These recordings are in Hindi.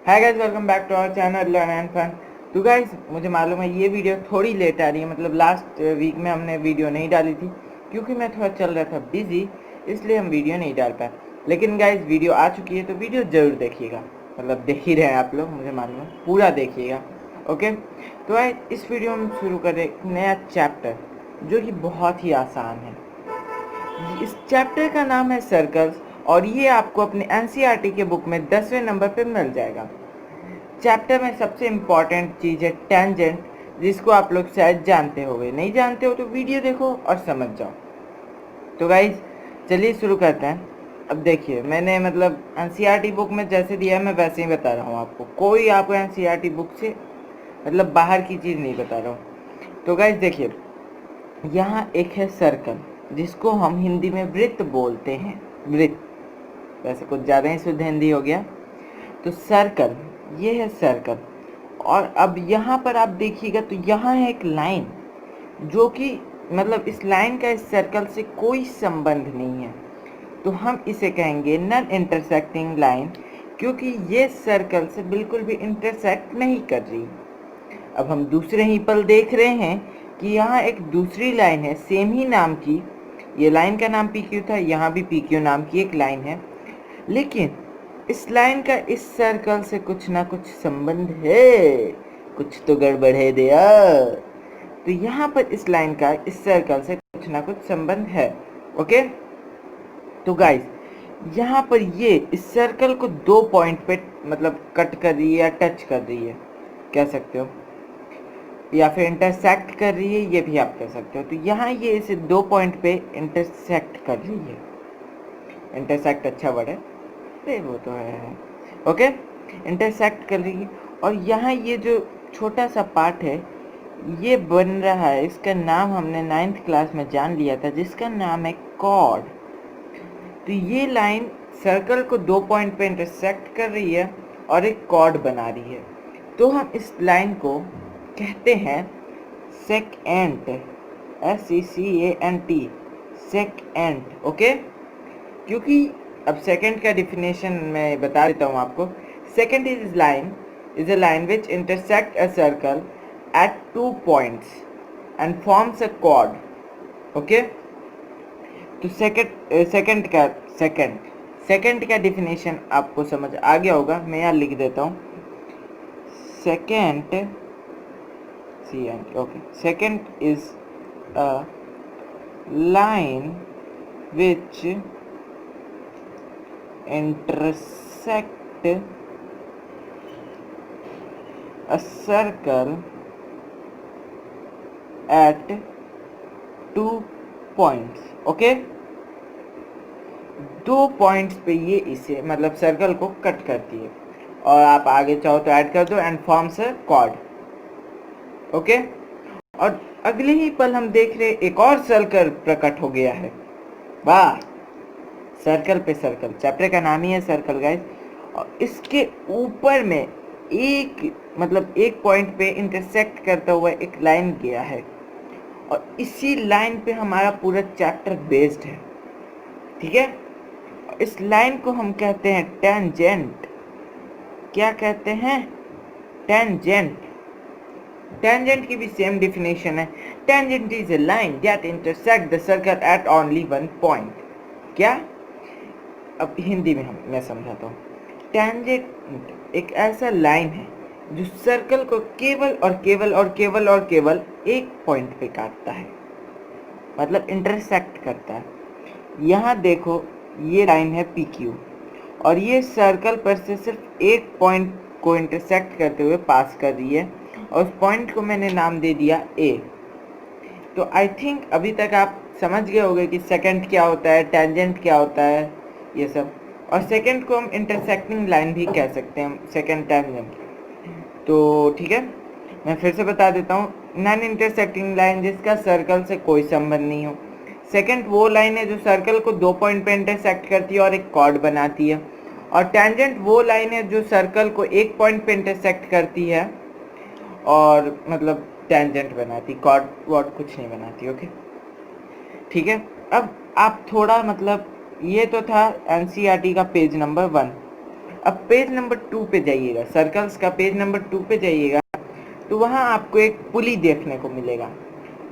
Hi guys, welcome back to our channel learn and fun. तो गाइस, मुझे मालूम है ये वीडियो थोड़ी लेट आ रही है। मतलब लास्ट वीक में हमने वीडियो नहीं डाली थी क्योंकि मैं थोड़ा चल रहा था बिजी, इसलिए हम वीडियो नहीं डाल पाए। लेकिन गाइस, वीडियो आ चुकी है तो वीडियो ज़रूर देखिएगा। मतलब देख ही रहे हैं आप लोग, मुझे मालूम है, पूरा देखिएगा। ओके, तो गाइस इस वीडियो में शुरू करें एक नया चैप्टर जो कि बहुत ही आसान है। इस चैप्टर का नाम है सर्कल्स और ये आपको अपने एनसीईआरटी के बुक में 10वें नंबर पे मिल जाएगा। चैप्टर में सबसे इम्पॉर्टेंट चीज़ है टेंजेंट, जिसको आप लोग शायद जानते होंगे। नहीं जानते हो तो वीडियो देखो और समझ जाओ। तो गाइज चलिए शुरू करते हैं। अब देखिए, मैंने मतलब एनसीईआरटी बुक में जैसे दिया है मैं वैसे ही बता रहा हूँ आपको। कोई आपको एनसीईआरटी बुक से मतलब बाहर की चीज़ नहीं बता रहा हूँ। तो गाइज देखिए, यहाँ एक है सर्कल जिसको हम हिंदी में वृत्त बोलते हैं। वृत्त, वैसे कुछ ज़्यादा ही शुद्ध हिंदी हो गया। तो सर्कल, ये है सर्कल। और अब यहाँ पर आप देखिएगा तो यहाँ है एक लाइन जो कि मतलब इस लाइन का इस सर्कल से कोई संबंध नहीं है। तो हम इसे कहेंगे नॉन इंटरसेक्टिंग लाइन, क्योंकि ये सर्कल से बिल्कुल भी इंटरसेक्ट नहीं कर रही। अब हम दूसरे ही पल देख रहे हैं कि यहाँ एक दूसरी लाइन है सेम ही नाम की। ये लाइन का नाम PQ था, यहाँ भी PQ नाम की एक लाइन है, लेकिन इस लाइन का इस सर्कल से कुछ ना कुछ संबंध है। कुछ तो गड़बड़ है दया। तो यहाँ पर इस लाइन का इस सर्कल से कुछ ना कुछ संबंध है। ओके, तो गाइस यहाँ पर ये इस सर्कल को दो पॉइंट पे मतलब कट कर रही है या टच कर रही है, कह सकते हो, या फिर इंटरसेक्ट कर रही है, ये भी आप कह सकते हो। तो यहाँ ये इसे दो पॉइंट पे इंटरसेक्ट कर रही है। इंटरसेक्ट अच्छा वर्ड है, अरे वो तो है। ओके, इंटरसेक्ट कर रही है। और यहाँ ये जो छोटा सा पार्ट है ये बन रहा है, इसका नाम हमने 9th क्लास में जान लिया था, जिसका नाम है कॉर्ड। तो ये लाइन सर्कल को दो पॉइंट पे इंटरसेक्ट कर रही है और एक कॉर्ड बना रही है। तो हम इस लाइन को कहते हैं सेकेंट, SECANT, सेकेंट। ओके, क्योंकि अब सेकंड का डिफिनेशन मैं बता देता हूँ आपको। Second is a line which intersect a circle eight 2 points and forms a cord. Okay, तो सेकंड का डिफिनेशन आपको समझ आ गया होगा। मैं यहाँ लिख देता हूँ second, okay, second is a line which intersect a circle at 2 points। Okay, दो पॉइंट्स पे ये इसे मतलब सर्कल को कट करती है। और आप आगे चाहो तो ऐड कर दो and forms a cord. Okay, और अगले ही पल हम देख रहे एक और सर्कल प्रकट हो गया है। वाह, सर्कल पे सर्कल, चैप्टर का नाम ही है सर्कल गाइस। और इसके ऊपर में एक मतलब एक पॉइंट पे इंटरसेक्ट करता हुआ एक लाइन गया है और इसी लाइन पे हमारा पूरा चैप्टर बेस्ड है। ठीक है, इस लाइन को हम कहते हैं टेंजेंट। क्या कहते हैं? टेंजेंट। टेंजेंट की भी सेम डिफिनेशन है। Tangent is a line that intersect the circle eight only one point. क्या? अब हिंदी में मैं समझाता हूँ। टेंजेंट एक ऐसा लाइन है जो सर्कल को केवल और केवल और केवल और केवल एक पॉइंट पे काटता है, मतलब इंटरसेक्ट करता है। यहाँ देखो, ये लाइन है PQ और ये सर्कल पर से सिर्फ एक पॉइंट को इंटरसेक्ट करते हुए पास कर रही है और उस पॉइंट को मैंने नाम दे दिया A। तो आई थिंक अभी तक आप समझ गए होंगे कि सेकंड क्या होता है, टेंजेंट क्या होता है, ये सब। और सेकंड को हम इंटरसेक्टिंग लाइन भी कह सकते हैं, सेकंड टेंजेंट। तो ठीक है, मैं फिर से बता देता हूँ। नॉन इंटरसेक्टिंग लाइन जिसका सर्कल से कोई संबंध नहीं हो। सेकंड वो लाइन है जो सर्कल को दो पॉइंट पे इंटरसेक्ट करती है और एक कॉर्ड बनाती है। और टेंजेंट वो लाइन है जो सर्कल को एक पॉइंट पे इंटरसेक्ट करती है और मतलब टेंजेंट बनाती, कॉर्ड वॉर्ड कुछ नहीं बनाती। ओके, ठीक है। अब आप थोड़ा मतलब ये तो था एनसीईआरटी का पेज नंबर 1। अब पेज नंबर 2 पे जाइएगा, सर्कल्स का पेज नंबर 2 पे जाइएगा तो वहाँ आपको एक पुली देखने को मिलेगा।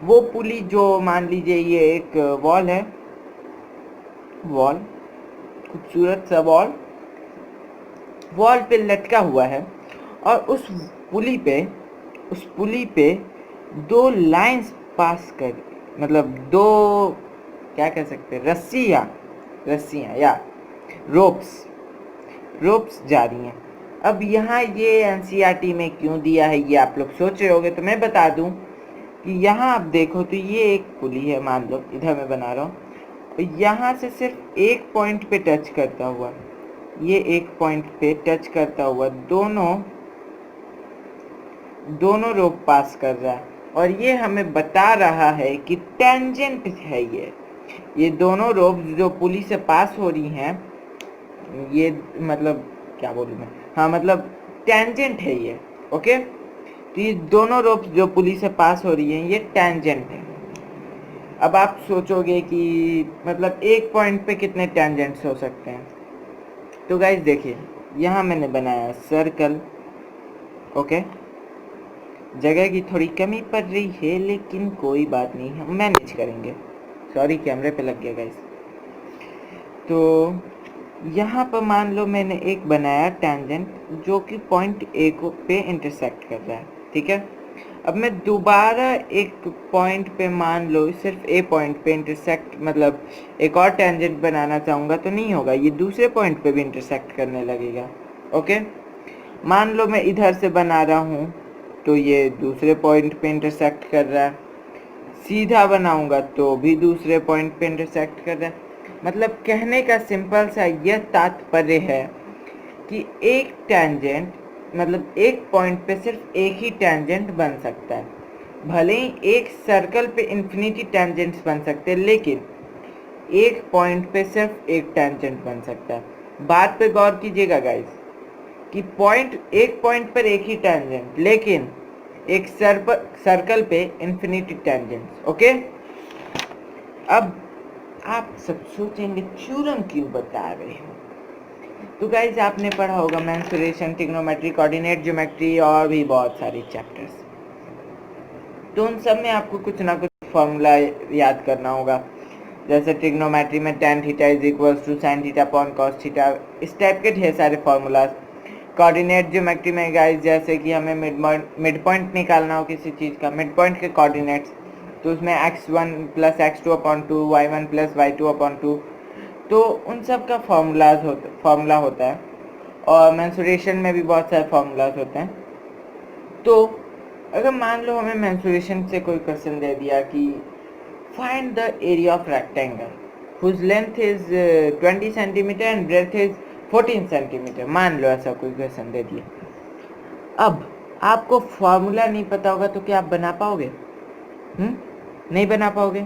वो पुली जो मान लीजिए ये एक वॉल है, वॉल, खूबसूरत सा वॉल पे लटका हुआ है, और उस पुली पे दो लाइंस पास कर, मतलब दो क्या कह सकते हैं, रस्सियाँ या रोप्स जा रही हैं। अब यहाँ ये एनसीईआरटी में क्यों दिया है ये आप लोग सोच रहे होंगे, तो मैं बता दूं कि यहाँ आप देखो तो ये एक पुली है, मान लो इधर मैं बना रहा हूँ, और यहाँ से सिर्फ एक पॉइंट पे टच करता हुआ, ये एक पॉइंट पे टच करता हुआ दोनों रोप पास कर रहा है, और ये हमें बता रहा है कि टेंजेंट है ये दोनों रोप जो पुली से पास हो रही हैं, ये मतलब क्या बोलूँ मैं, हाँ मतलब टेंजेंट है ये। ओके, तो ये दोनों रोप जो पुली से पास हो रही हैं ये टेंजेंट है। अब आप सोचोगे कि मतलब एक पॉइंट पे कितने टेंजेंट्स हो सकते हैं, तो गाइस देखिए यहाँ मैंने बनाया सर्कल। ओके, जगह की थोड़ी कमी पड़ रही है लेकिन कोई बात नहीं, हम मैनेज करेंगे। सॉरी, कैमरे पे लग गया गाइस। तो यहाँ पर मान लो मैंने एक बनाया टेंजेंट जो कि पॉइंट ए को पे इंटरसेक्ट कर रहा है, ठीक है। अब मैं दोबारा एक पॉइंट पे मान लो सिर्फ ए पॉइंट पे इंटरसेक्ट, मतलब एक और टेंजेंट बनाना चाहूँगा तो नहीं होगा, ये दूसरे पॉइंट पे भी इंटरसेक्ट करने लगेगा। ओके, मान लो मैं इधर से बना रहा हूँ तो ये दूसरे पॉइंट पे इंटरसेक्ट कर रहा है, सीधा बनाऊंगा तो भी दूसरे पॉइंट पे इंटरसेक्ट कर रहा है। मतलब कहने का सिंपल सा यह तात्पर्य है कि एक टेंजेंट, मतलब एक पॉइंट पे सिर्फ एक ही टेंजेंट बन सकता है। भले ही एक सर्कल पे इन्फिनिटी टेंजेंट्स बन सकते हैं, लेकिन एक पॉइंट पे सिर्फ एक टेंजेंट बन सकता है। बात पे गौर कीजिएगा गाइस कि एक पॉइंट पर एक ही टेंजेंट, लेकिन एक सर्कल पे इन्फिनिटी टेंजेंट्स। ओके, अब आप सब सोचेंगे थ्योरम क्यों बता रहे हो, तो गाइज आपने पढ़ा होगा मेंसुरेशन, ट्रिग्नोमेट्री, कोऑर्डिनेट ज्योमेट्री और भी बहुत सारे चैप्टर्स, तो उन सब में आपको कुछ ना कुछ फॉर्मूला याद करना होगा। जैसे ट्रिग्नोमेट्री में tan theta is equals to sin theta upon cos theta, इस टाइप के ढेर सारे फॉर्मूलाज। कोऑर्डिनेट ज्योमेट्री में गाइज जैसे कि हमें मिड पॉइंट निकालना हो किसी चीज़ का, मिड पॉइंट के कोऑर्डिनेट्स, तो उसमें x1 plus x2 upon 2, y1 plus y2 upon 2, तो उन सब का फॉर्मूला होता है। और मेंसुरेशन में भी बहुत सारे फॉर्मूलाज होते हैं। तो अगर मान लो हमें मेंसुरेशन से कोई क्वेश्चन दे दिया कि find the area of rectangle whose length is 20 centimetre and breadth is 14 centimetre, मान लो ऐसा कोई क्वेश्चन दे दिया। अब आपको फॉर्मूला नहीं पता होगा तो क्या आप बना पाओगे? नहीं बना पाओगे।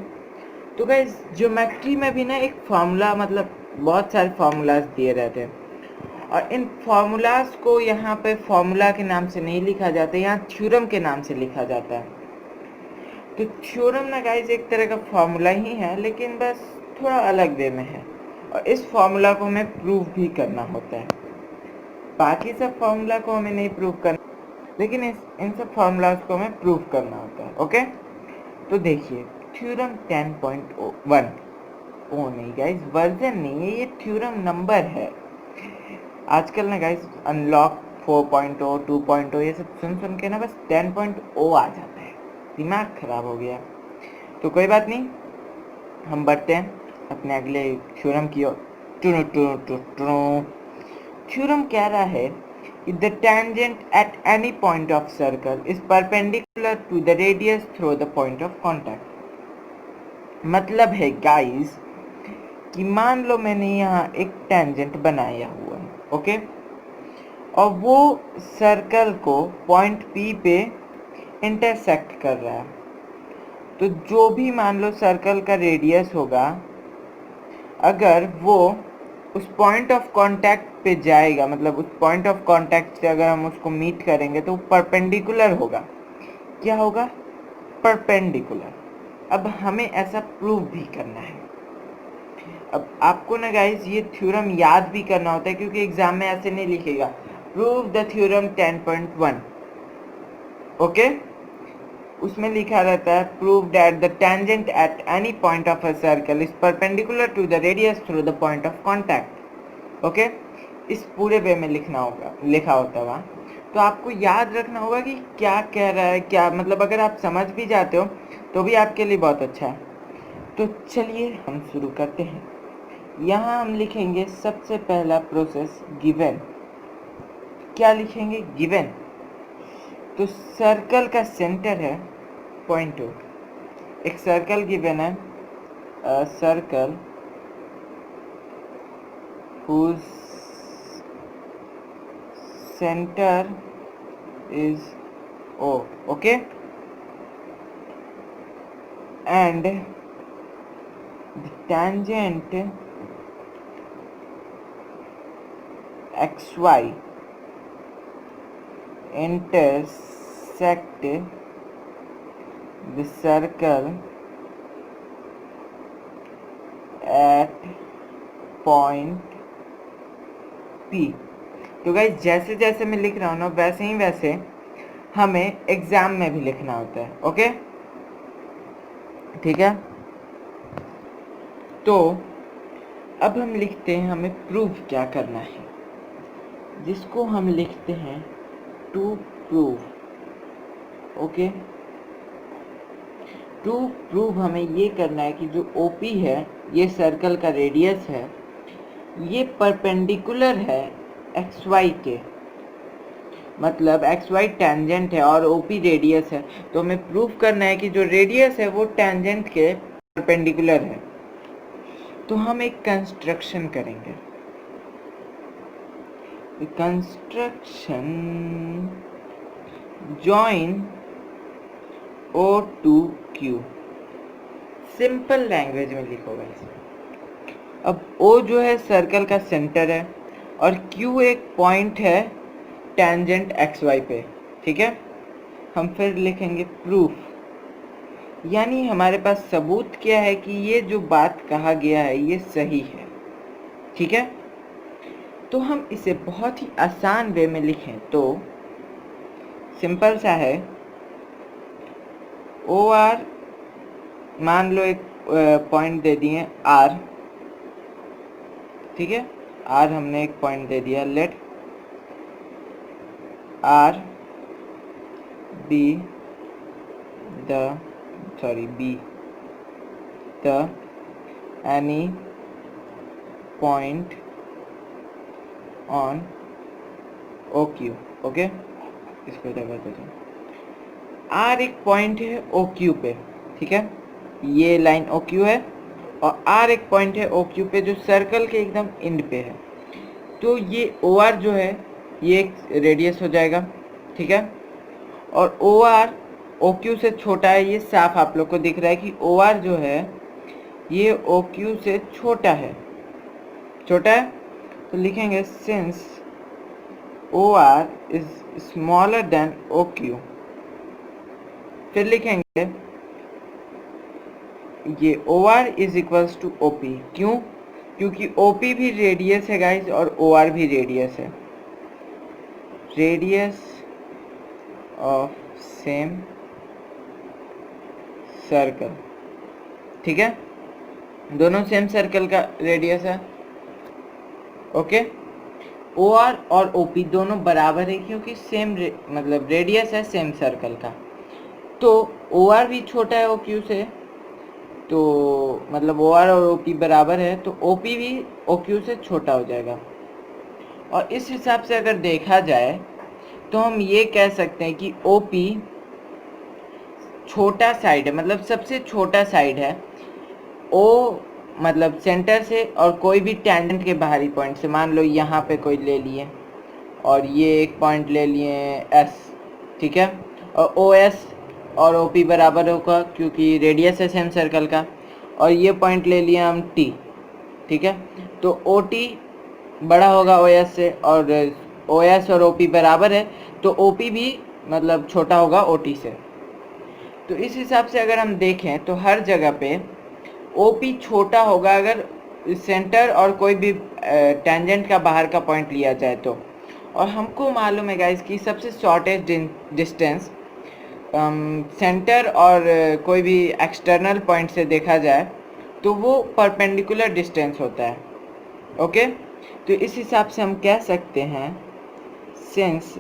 तो गाइस ज्योमेट्री में भी ना एक फार्मूला, मतलब बहुत सारे फार्मूलाज दिए रहते हैं, और इन फार्मूलाज को यहाँ पे फार्मूला के नाम से नहीं लिखा जाता, यहाँ थ्योरम के नाम से लिखा जाता है। तो थ्योरम ना गाइस एक तरह का फार्मूला ही है, लेकिन बस थोड़ा अलग वे में है, और इस फार्मूला को हमें प्रूव भी करना होता है। बाकी सब फार्मूला को हमें नहीं प्रूव करना, लेकिन इन सब फार्मूलाज को हमें प्रूव करना होता है। ओके, तो देखिए थ्योरम 10.1, ओ नहीं गाइस वर्जन नहीं है, ये थ्योरम नंबर है। आजकल ना गाइस अनलॉक 4.0 2.0 ये सब सुन के ना बस 10.0 आ जाता है, दिमाग खराब हो गया। तो कोई बात नहीं, हम बढ़ते हैं अपने अगले थ्योरम की ओर। थ्योरम कह रहा है the tangent at any point of circle is perpendicular to the radius through the point of contact। मतलब है गाइस कि मान लो मैंने यहाँ एक टेंजेंट बनाया हुआ है, ओके, और वो सर्कल को पॉइंट P पे इंटरसेक्ट कर रहा है, तो जो भी मान लो सर्कल का रेडियस होगा, अगर वो उस पॉइंट ऑफ कांटेक्ट पे जाएगा, मतलब उस पॉइंट ऑफ कांटेक्ट से अगर हम उसको मीट करेंगे तो परपेंडिकुलर होगा। क्या होगा? परपेंडिकुलर। अब हमें ऐसा प्रूव भी करना है। अब आपको ना गाइस ये थ्योरम याद भी करना होता है, क्योंकि एग्जाम में ऐसे नहीं लिखेगा प्रूव द थ्योरम 10.1, ओके। उसमें लिखा रहता है prove that the tangent at any point of a circle is perpendicular to the radius through the point of contact, okay. इस पूरे वे में लिखना होगा, लिखा होता है वहाँ। तो आपको याद रखना होगा कि क्या कह रहा है, क्या मतलब अगर आप समझ भी जाते हो तो भी आपके लिए बहुत अच्छा है। तो चलिए हम शुरू करते हैं। यहाँ हम लिखेंगे सबसे पहला प्रोसेस गिवन। क्या लिखेंगे? गिवन। तो सर्कल का सेंटर है पॉइंट ओ। एक सर्कल गिवन है, circle whose center is O, okay, and the tangent xy intersect the circle at point P। तो गाइस जैसे जैसे मैं लिख रहा हूँ ना वैसे ही वैसे हमें एग्जाम में भी लिखना होता है, ओके, ठीक है। तो अब हम लिखते हैं हमें प्रूव क्या करना है, जिसको हम लिखते हैं to prove, okay. To prove हमें ये करना है कि जो OP है, ये सर्कल का रेडियस है, ये परपेंडिकुलर है XY के, मतलब XY टेंजेंट है और OP रेडियस है। तो हमें प्रूव करना है कि जो रेडियस है वो टेंजेंट के परपेंडिकुलर है। तो हम एक कंस्ट्रक्शन करेंगे, construction join O to Q। Simple language में लिखोगे। अब O जो है सर्कल का सेंटर है और Q एक पॉइंट है टेंजेंट XY पे, ठीक है। हम फिर लिखेंगे प्रूफ, यानी हमारे पास सबूत क्या है कि ये जो बात कहा गया है ये सही है, ठीक है। तो हम इसे बहुत ही आसान वे में लिखें तो सिंपल सा है, OR मान लो एक पॉइंट दे दिए R, ठीक है। R हमने एक पॉइंट दे दिया, let R be the any point on OQ, okay. इसको क्या करते हैं, R एक पॉइंट है OQ पे, ठीक है। ये लाइन OQ है और R एक पॉइंट है OQ पे जो सर्कल के एकदम एंड पे है। तो ये OR जो है ये एक रेडियस हो जाएगा, ठीक है। और OR OQ से छोटा है, ये साफ आप लोग को दिख रहा है कि OR जो है ये OQ से छोटा है, छोटा है। तो लिखेंगे since OR is smaller than OQ। फिर लिखेंगे ये OR is equals to OP। क्यों? क्योंकि OP भी रेडियस है गाइस और OR भी रेडियस है, रेडियस ऑफ सेम सर्कल, ठीक है। दोनों सेम सर्कल का रेडियस है, ओके। OR और OP दोनों बराबर है क्योंकि सेम मतलब रेडियस है सेम सर्कल का। तो OR भी छोटा है OQ से, तो मतलब OR और OP बराबर है तो OP भी OQ से छोटा हो जाएगा। और इस हिसाब से अगर देखा जाए तो हम ये कह सकते हैं कि OP छोटा साइड है, मतलब सबसे छोटा साइड है। O मतलब सेंटर से और कोई भी टेंजेंट के बाहरी पॉइंट से, मान लो यहाँ पे कोई ले लिए और ये एक पॉइंट ले लिए S, ठीक है। और OS और OP बराबर होगा क्योंकि रेडियस है सेम सर्कल का। और ये पॉइंट ले लिया हम T, ठीक है। तो OT बड़ा होगा OS से और OS और OP बराबर है तो OP भी मतलब छोटा होगा OT से। तो इस हिसाब से अगर हम देखें तो हर जगह पे OP छोटा होगा अगर सेंटर और कोई भी टेंजेंट का बाहर का पॉइंट लिया जाए तो, और हमको मालूम है गाइस कि सबसे शॉर्टेस्ट डिस्टेंस सेंटर और कोई भी एक्सटर्नल पॉइंट से देखा जाए तो वो परपेंडिकुलर डिस्टेंस होता है। ओके, तो इस हिसाब से हम कह सकते हैं since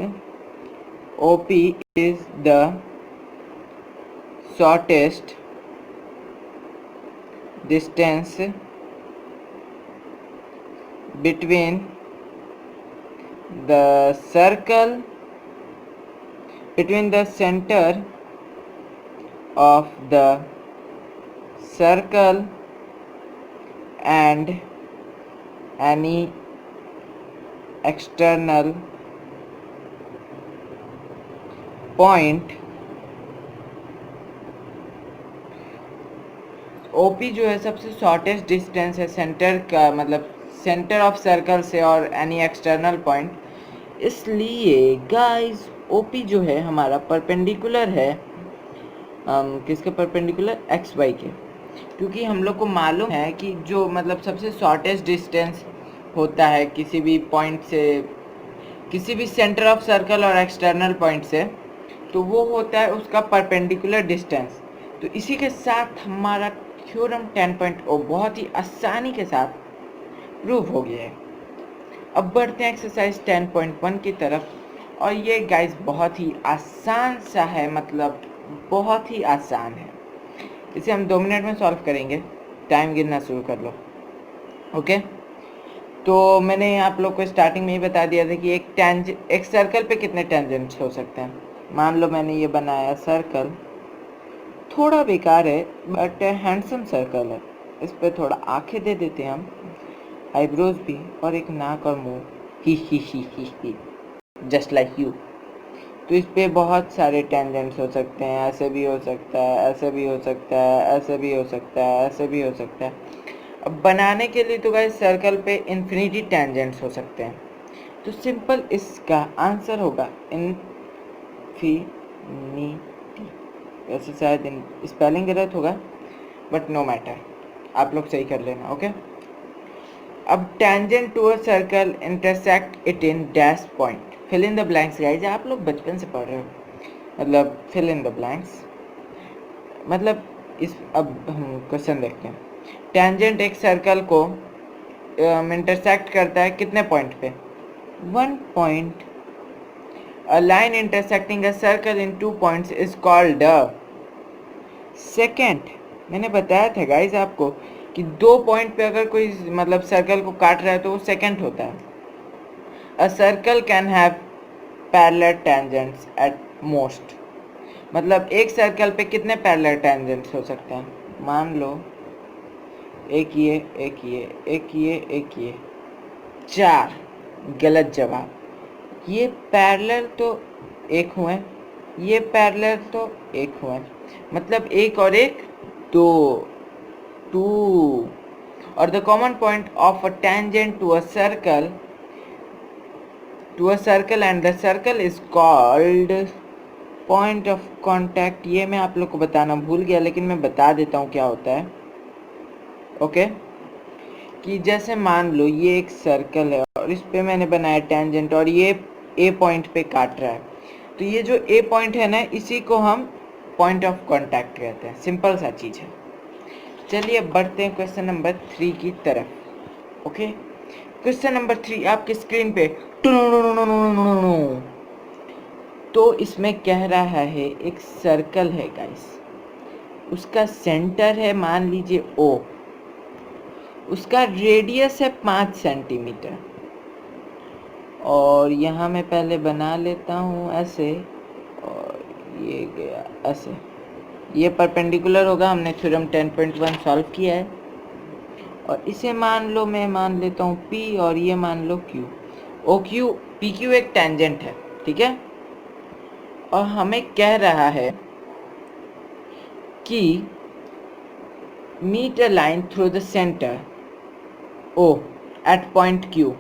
OP is the shortest distance between the circle, between the center of the circle and any external point, OP जो है सबसे शॉर्टेस्ट डिस्टेंस है सेंटर का, मतलब सेंटर ऑफ सर्कल से और एनी एक्सटर्नल पॉइंट, इसलिए गाइस OP जो है हमारा परपेंडिकुलर है किसके परपेंडिकुलर, XY के, क्योंकि हम लोग को मालूम है कि जो मतलब सबसे शॉर्टेस्ट डिस्टेंस होता है किसी भी पॉइंट से, किसी भी सेंटर ऑफ सर्कल और एक्सटर्नल पॉइंट से, तो वो होता है उसका परपेंडिकुलर डिस्टेंस। तो इसी के साथ हमारा थ्योरम 10.0 बहुत ही आसानी के साथ प्रूव हो गया है। अब बढ़ते हैं एक्सरसाइज 10.1 की तरफ, और ये गाइस बहुत ही आसान सा है, मतलब बहुत ही आसान है। इसे हम 2 मिनट में सॉल्व करेंगे, टाइम गिनना शुरू कर लो। ओके, तो मैंने आप लोग को स्टार्टिंग में ही बता दिया था कि एक सर्कल पे कितने टेंजेंट्स हो सकते हैं। मान लो मैंने ये बनाया सर्कल, थोड़ा बेकार है बट हैंडसम सर्कल है, इस पे थोड़ा आंखें दे देते हैं हम, आईब्रोज भी, और एक नाक और मुंह, ही जस्ट लाइक यू। तो इस पे बहुत सारे टेंजेंट्स हो सकते हैं, ऐसे भी हो सकता है, ऐसे भी हो सकता है, ऐसे भी हो सकता है, ऐसे भी हो सकता है। अब बनाने के लिए तो गाइस सर्कल पे इन्फिनिटी टेंजेंट्स हो सकते हैं, तो सिंपल इसका आंसर होगा इन्फिनिटी। वैसे शायद स्पेलिंग गलत होगा बट नो मैटर, आप लोग सही कर लेना। ओके, अब tangent to a circle intersect it in dash point, fill in the blanks guys, आप लोग बचपन से पढ़ रहे हो, मतलब फिल इन द ब्लैंक्स, मतलब इस, अब हम क्वेश्चन देखते हैं। टेंजेंट एक सर्कल को इंटरसेक्ट करता है कितने पॉइंट पे, 1 point. A line intersecting a circle in 2 points is called a second. मैंने बताया था गाइस आपको कि 2 पॉइंट पे अगर कोई मतलब सर्कल को काट रहा है तो वो सेकेंड होता है। A circle can have parallel tangents at most, मतलब एक सर्कल पे कितने पैरेलल टेंजेंट्स हो सकते हैं, मान लो एक ये, एक ये, एक ये, एक ये, 4। गलत जवाब, ये पैरेलल तो एक हुए, ये पैरेलल तो एक हुए, मतलब एक और एक 2, 2। और the common point of a tangent to a circle and the circle is called point of contact. ये मैं आप लोग को बताना भूल गया, लेकिन मैं बता देता हूँ क्या होता है। ओके, कि जैसे मान लो ये एक सर्कल है और इस पे मैंने बनाया टेंजेंट, और ये ए पॉइंट पे काट रहा है, तो ये जो ए पॉइंट है ना, इसी को हम पॉइंट ऑफ कांटेक्ट कहते हैं। सिंपल सा चीज़ है। चलिए अब बढ़ते हैं क्वेश्चन नंबर 3 की तरफ। ओके, क्वेश्चन नंबर 3 आपकी स्क्रीन पे, तो इसमें कह रहा है एक सर्कल है गाइस, उसका सेंटर है मान लीजिए O, उसका रेडियस है 5 सेंटीमीटर, और यहाँ मैं पहले बना लेता हूँ ऐसे, और ये गया ऐसे, ये परपेंडिकुलर होगा, हमने थ्योरम 10.1 सॉल्व किया है। और इसे मान लो, मैं मान लेता हूँ P, और ये मान लो Q। OQ PQ एक टेंजेंट है, ठीक है, और हमें कह रहा है कि meet a line through the centre O at point Q।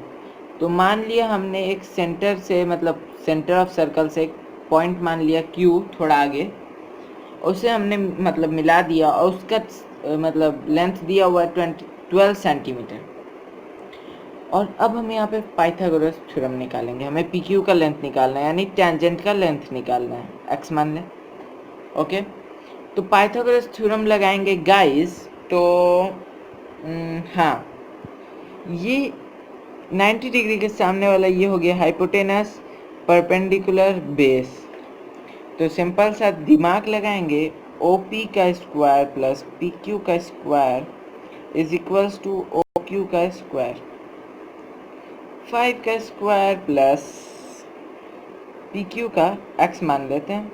तो मान लिया हमने एक सेंटर से, मतलब सेंटर ऑफ सर्कल से एक पॉइंट मान लिया Q थोड़ा आगे, उसे हमने मतलब मिला दिया, और उसका मतलब लेंथ दिया हुआ है 12 सेंटीमीटर। और अब हम यहाँ पे पाइथागोरस थ्योरम निकालेंगे। हमें पी क्यू का लेंथ निकालना है, यानी टेंजेंट का लेंथ निकालना है। एक्स मान लें, ओके। तो पाइथागोरस थ्योरम लगाएंगे गाइस। तो हाँ, ये 90 डिग्री के सामने वाला ये हो गया हाइपोटेनस, परपेंडिकुलर, बेस। तो सिंपल सा दिमाग लगाएंगे, ओ पी का स्क्वायर प्लस पी क्यू का square is equals to O Q का स्क्वायर। 5 का स्क्वायर प्लस पी क्यू का एक्स मान लेते हैं,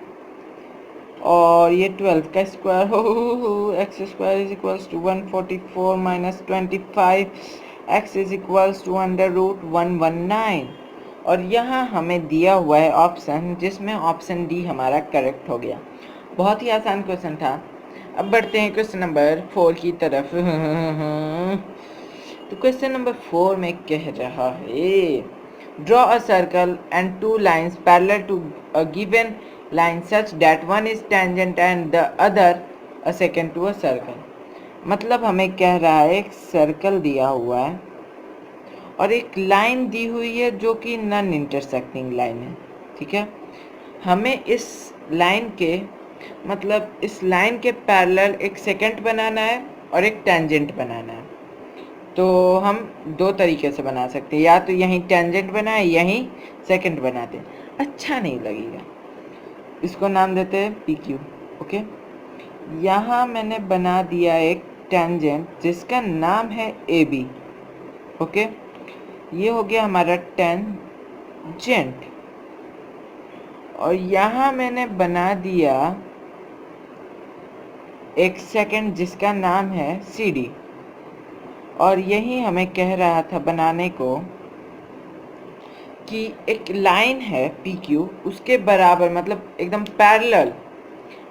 और ये 12 का स्क्वायर हो, x square is equals to 144 minus 25, x is equals to under root 119। और यहाँ हमें दिया हुआ है ऑप्शन, जिसमें ऑप्शन डी हमारा करेक्ट हो गया। बहुत ही आसान क्वेश्चन था। अब बढ़ते हैं क्वेश्चन नंबर 4 की तरफ। तो क्वेश्चन नंबर 4 में कह रहा है, draw a circle and two lines parallel to a given line such that one is tangent and the other a secant to a circle. मतलब हमें कह रहा है एक सर्कल दिया हुआ है और एक लाइन दी हुई है जो कि नॉन इंटरसेक्टिंग लाइन है, ठीक है। हमें इस लाइन के मतलब इस लाइन के पैरेलल एक सेकंड बनाना है और एक टेंजेंट बनाना है। तो हम दो तरीके से बना सकते हैं, या तो यहीं टेंजेंट बनाए, यहीं सेकंड बनाते हैं। अच्छा नहीं लगेगा, इसको नाम देते हैं पी क्यू, ओके। यहाँ मैंने बना दिया एक टेंजेंट जिसका नाम है ए बी, ओके। ये हो गया हमारा टेंजेंट। और यहाँ मैंने बना दिया एक सेकंड जिसका नाम है सी डी। और यही हमें कह रहा था बनाने को कि एक लाइन है पी क्यू, उसके बराबर मतलब एकदम पैरेलल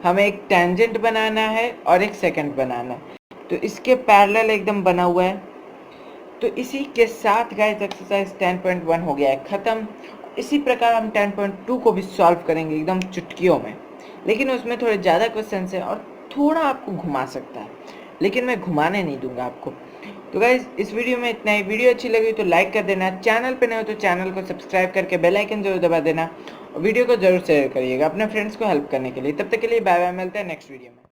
हमें एक टेंजेंट बनाना है और एक सेकंड बनाना है। तो इसके पैरेलल एकदम बना हुआ है। तो इसी के साथ गाइस एक्सरसाइज 10.1 हो गया है ख़त्म। इसी प्रकार हम 10.2 को भी सॉल्व करेंगे एकदम चुटकियों में, लेकिन उसमें थोड़े ज़्यादा क्वेश्चन है और थोड़ा आपको घुमा सकता है, लेकिन मैं घुमाने नहीं दूंगा आपको। तो गाइस इस वीडियो में इतना ही। वीडियो अच्छी लगी तो लाइक कर देना, चैनल पे नए हो तो चैनल को सब्सक्राइब करके बेल आइकन जरूर दबा देना, और वीडियो को जरूर शेयर करिएगा अपने फ्रेंड्स को हेल्प करने के लिए। तब तक के लिए बाय बाय, मिलते हैं नेक्स्ट वीडियो में।